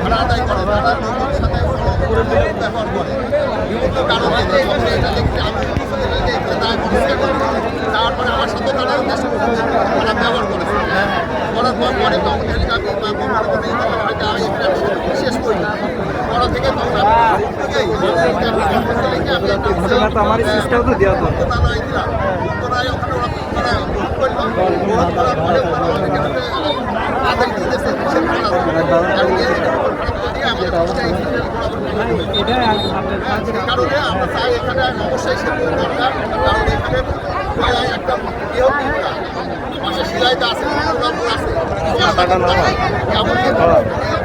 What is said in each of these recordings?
ভাড়া আদায় করে তারা লোকের সাথে ব্যবহার করে বিভিন্ন কারণে তারপরে আমার সাথে তারা খারাপ ব্যবহার করেছে করার পর পরে তখন আমি শেষ করি পড়া থেকে তখন কারণে আমরা চাই এখানে অবশ্যই দরকার কারণ এখানে একটা পাশে শিলাইতে আছে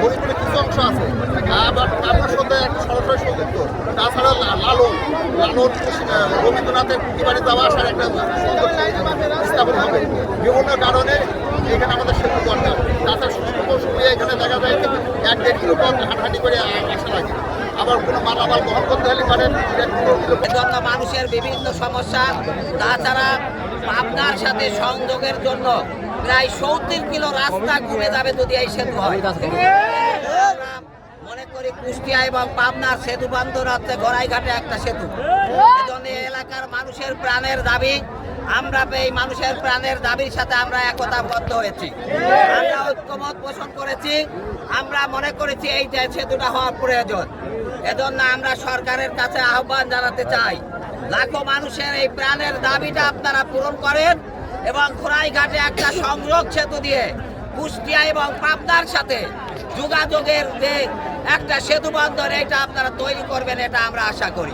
গরিবের কিছু অংশ আছে আবার আপনার সাথে একটা সরাসরি সংযুক্ত তাছাড়া লালন রবীন্দ্রনাথের প্রতিবারে যাওয়া আসার একটা স্থাপন হবে বিভিন্ন কারণে এখানে আমাদের সেতু দরকার তাছাড়া শুষ্ক সময়ে এখানে দেখা যায় 1-1.5 কিলো হাঁটাহাঁটি করে আসা লাগে আবার কোনো মালামাল বহন করতে হলে পারেন জন্য মানুষের বিভিন্ন সমস্যা তাছাড়া পাবনার সাথে সংযোগের জন্য প্রায় 70 কিলো রাস্তা ঘুরে যাবে যদি এই সেতু হয়। মনে করি কুষ্টিয়া এবং পাবনার সেতু বন্দর হচ্ছে গড়াইঘাটে একটা সেতু এজন্য এলাকার মানুষের প্রাণের দাবি আমরা এই মানুষের প্রাণের দাবির সাথে আমরা একতাবদ্ধ হয়েছি আমরা ঐক্যমত পোষণ করেছি আমরা মনে করেছি এই যে সেতুটা হওয়ার প্রয়োজন এজন্য আমরা সরকারের কাছে আহ্বান জানাতে চাই লাখো মানুষের এই প্রাণের দাবিটা আপনারা পূরণ করেন এবং খোরাইঘাটে একটা সংযোগ সেতু দিয়ে কুষ্টিয়া এবং পাবনার সাথে যোগাযোগের যে একটা সেতু বন্দর এটা আপনারা তৈরি করবেন এটা আমরা আশা করি।